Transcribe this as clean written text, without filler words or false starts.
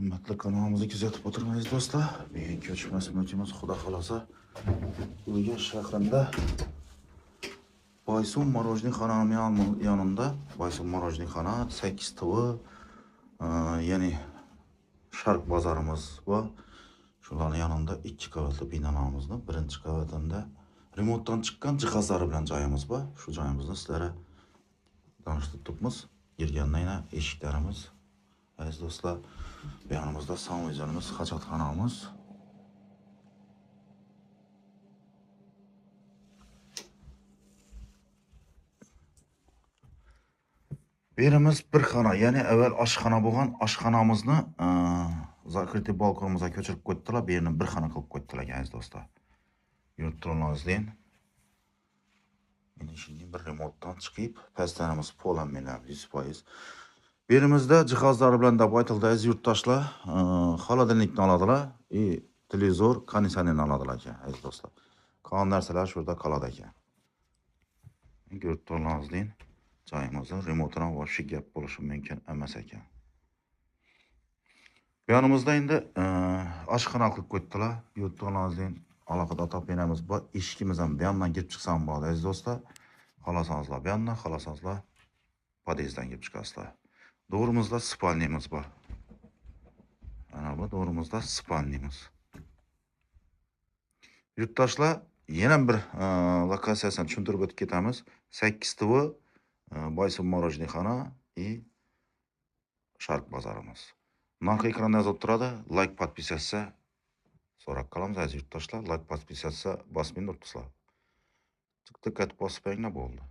Hürmetli kanalımızı kuzatib o'tirmaysiz do'stlar. Bugun ko'chmas mulkimiz Xudo xolosa Urganch shahrida Boysun Morojniy xonami yonida Boysun Morojniy xona 8 to'vi, ya'ni Sharq bozorimiz va shularning yonida 2 qavatli binolarimizni birinchi qavatida remontdan chiqqan jihozlari bilan joyimiz bor. Shu joyimizni sizlarga tanishtirib turibmiz. Girgandan eshiklarimiz, aziz do'stlar, bu yonimizda sanvizorimiz, hojatxonamiz. Birimiz bir xona, ya'ni avval oshxona bo'lgan oshxonamizni zakrytый balkonimizga ko'chirib qo'ydilar. Bu yerni bir xona qilib qo'ydilar, aziz do'stlar. Yurib turingizlar. Mana shunday bir remontdan chiqib, pastlarimiz po'lanmalar 100%. Berimizda jihozlari bilan deb aytildi, yurtdoshlar, xolodilnikni oladilar, televizor, konditsionerni oladilar ekan, aziz do'stlar. Qolgan narsalar shurda qoladi ekan. Ko'rib turingizlar. Joyimizda remontdan boshqa gap bo'lishi mumkin emas ekan. Bu yonimizda endi oshxona qilib qo'ydilar. Yurib turingizlar. Alohida topinamiz bor. Eshigimiz ham bu yondan kirib chiqsam bo'ladi, aziz do'stlar. Xohlasanızlar bu yandan, xohlasanızlar podyezddan kirib chiqasizlar. Doğrumuzda spalnimiz bor. Ana bu doğrumuzda spalnimiz. Yurtdoshlar, yana bir lokatsiyasini tushuntirib o'tib ketamiz. 8 to'vi Boysun Morojniy xona Sharq bozorimiz. Narx ekranda yozib turadi. Like, podpisatsiya so'rab qolamiz, aziz yurtdoshlar. Like, podpisatsiya bosmang do'stlar. Tık tık etib bosib qo'yinglar bo'ldi.